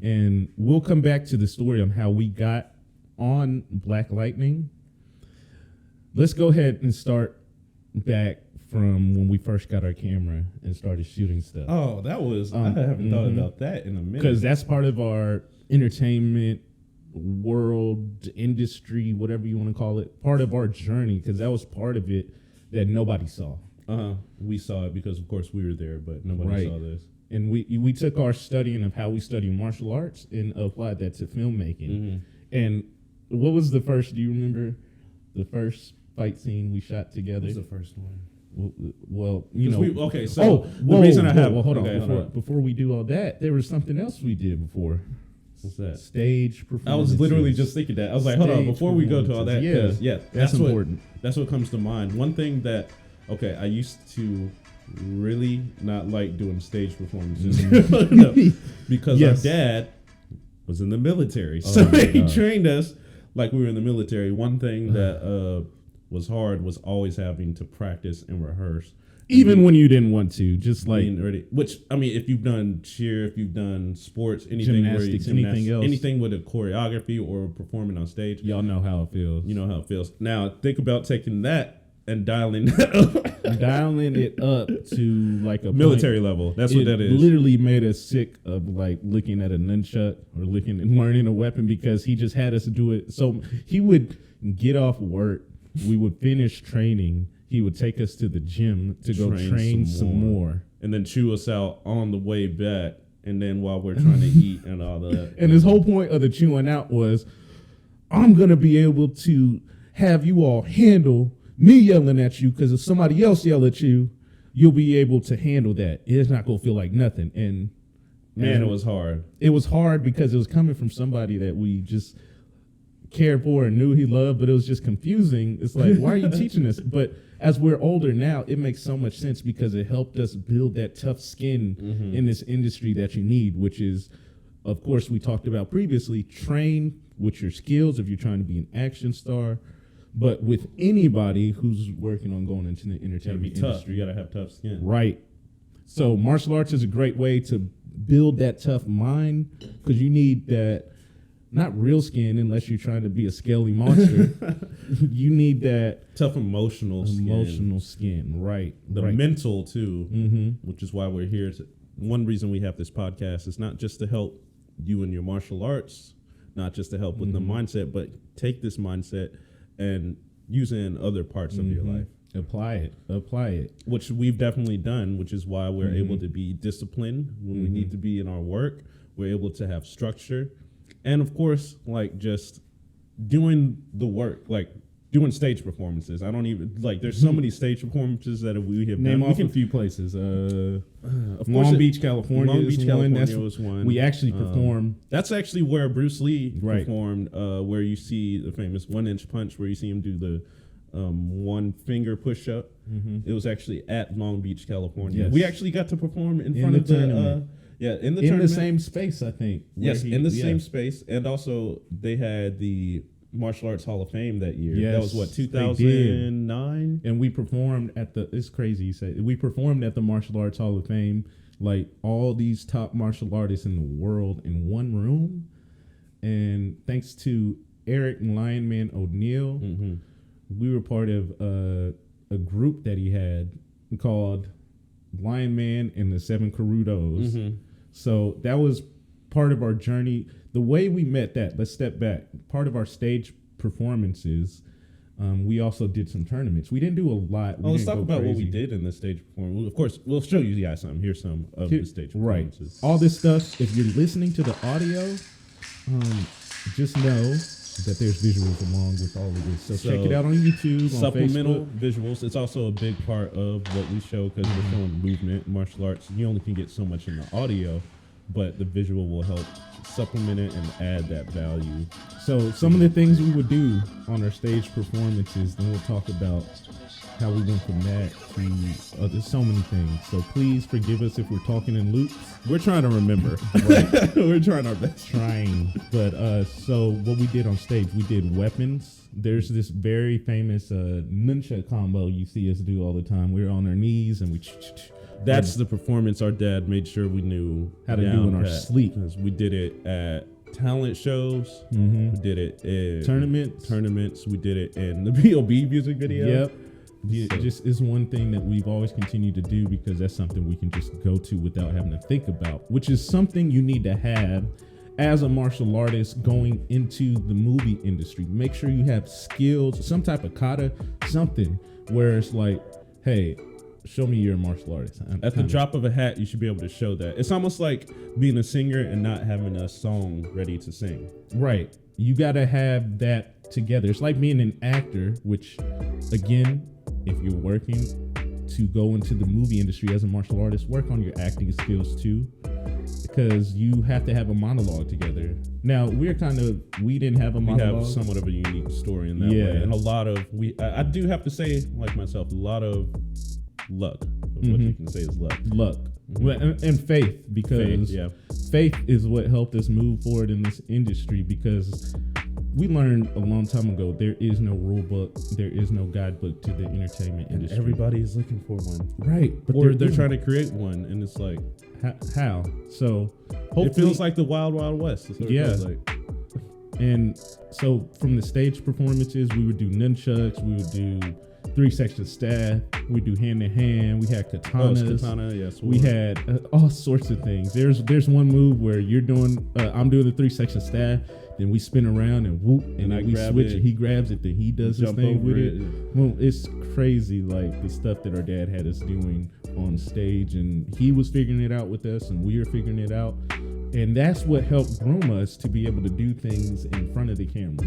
And we'll come back to the story on how we got on Black Lightning. Let's go ahead and start back from when we first got our camera and started shooting stuff. Oh, that was, I haven't thought about that in a minute. Because that's part of our entertainment world, industry, whatever you want to call it, part of our journey, because that was part of it that nobody saw. We saw it because, of course, we were there, but nobody saw this. And we took our studying of how we study martial arts and applied that to filmmaking. And what was the first, do you remember the first fight scene we shot together? What was the first one? Well, you know. Hold on. Before we do all that, there was something else we did before. What's that? Stage performance. I was literally just thinking that. I was like, hold on, before we go to all that, that's important. That's what comes to mind. One thing that, I used to really not like doing stage performances because our dad was in the military, so he trained us like we were in the military. One thing that was hard was always having to practice and rehearse. Even when you didn't want to, just like which I mean, if you've done cheer, if you've done sports, anything, gymnastics, anything else, anything with a choreography or performing on stage, y'all know how it feels. You know how it feels. Now think about taking that and dialing that up, dialing it up to like a military level. That's what that is. Literally made us sick of like looking at a nunchuck or looking and learning a weapon because he just had us do it. So he would get off work, we would finish training. He would take us to the gym to go train some more. And then chew us out on the way back. And then while we're trying to eat and all that. And his whole point of the chewing out was, I'm going to be able to have you all handle me yelling at you, because if somebody else yell at you, you'll be able to handle that. It's not going to feel like nothing. And man, it was hard. It was hard because it was coming from somebody that we just cared for and knew he loved, but it was just confusing. It's like, why are you teaching us? But as we're older now, it makes so much sense because it helped us build that tough skin in this industry that you need, which is, of course, we talked about previously, train with your skills if you're trying to be an action star. But with anybody who's working on going into the entertainment industry, you gotta have tough skin. Right. So martial arts is a great way to build that tough mind, because you need that. Not real skin unless you're trying to be a scaly monster. You need that tough emotional skin, right? The mental too, which is why we're here. One reason we have this podcast is not just to help you in your martial arts, not just to help with the mindset, but take this mindset and use it in other parts of your life. Apply it. Which we've definitely done, which is why we're able to be disciplined when we need to be in our work. We're able to have structure. And of course, like just doing the work, like doing stage performances. I don't even like. There's so many stage performances that we have name done. off a few places. Long Beach, California. Long Beach, California was one. We actually performed. That's actually where Bruce Lee performed. Where you see the famous 1-inch punch, where you see him do the one finger push up. It was actually at Long Beach, California. Yes. We actually got to perform in front of the tournament. In the same space, I think. Yes, in the same space. And also, they had the Martial Arts Hall of Fame that year. Yes, that was what, 2009? And we performed at it's crazy you say, we performed at the Martial Arts Hall of Fame, like all these top martial artists in the world in one room. And thanks to Eric and Lion Man O'Neill, we were part of a group that he had called Lion Man and the Seven Carudos. So that was part of our journey. The way we met that, let's step back. Part of our stage performances, we also did some tournaments. We didn't do a lot. Let's talk about what we did in the stage performance. Of course, we'll show you guys some. Here's some of the stage performances. All this stuff, if you're listening to the audio, just know that there's visuals along with all of this. So check it out on YouTube, supplemental on Facebook. Visuals. It's also a big part of what we show because we're showing movement, martial arts. You only can get so much in the audio, but the visual will help supplement it and add that value. So some of the things we would do on our stage performances, then we'll talk about how we went from that to there's so many things. So please forgive us if we're talking in loops. We're trying to remember. We're trying our best. But so what we did on stage, we did weapons. There's this very famous nunchuck combo you see us do all the time. We're on our knees and we That's the performance our dad made sure we knew how to do in our sleep. We did it at talent shows. Mm-hmm. We did it in tournaments. We did it in the B.O.B. music video. Yep. It just is one thing that we've always continued to do because that's something we can just go to without having to think about, which is something you need to have as a martial artist going into the movie industry. Make sure you have skills, some type of kata, something where it's like, hey, show me you're a martial artist. At the drop of a hat, you should be able to show that. It's almost like being a singer and not having a song ready to sing. Right. You got to have that together. It's like being an actor, which, again, if you're working to go into the movie industry as a martial artist, work on your acting skills too, because you have to have a monologue together. Now, we didn't have a monologue. We have somewhat of a unique story in that way. And a lot of, I do have to say, like myself, a lot of luck. What you can say is luck. Mm-hmm. And faith, because faith is what helped us move forward in this industry, because we learned a long time ago there is no rule book, there is no guidebook to the entertainment industry. Everybody is looking for one. Right. But they're trying to create one, and it's like, how? So hopefully, it feels like the Wild Wild West. And so from the stage performances, we would do nunchucks, we would do 3-section staff, we do hand to hand, we had katanas, we had all sorts of things. There's one move where you're doing, I'm doing the 3-section staff, then we spin around and whoop, and then we switch it. He grabs it, then he does his thing with it. Well, it's crazy, like the stuff that our dad had us doing on stage, and he was figuring it out with us, and we were figuring it out. And that's what helped groom us to be able to do things in front of the camera.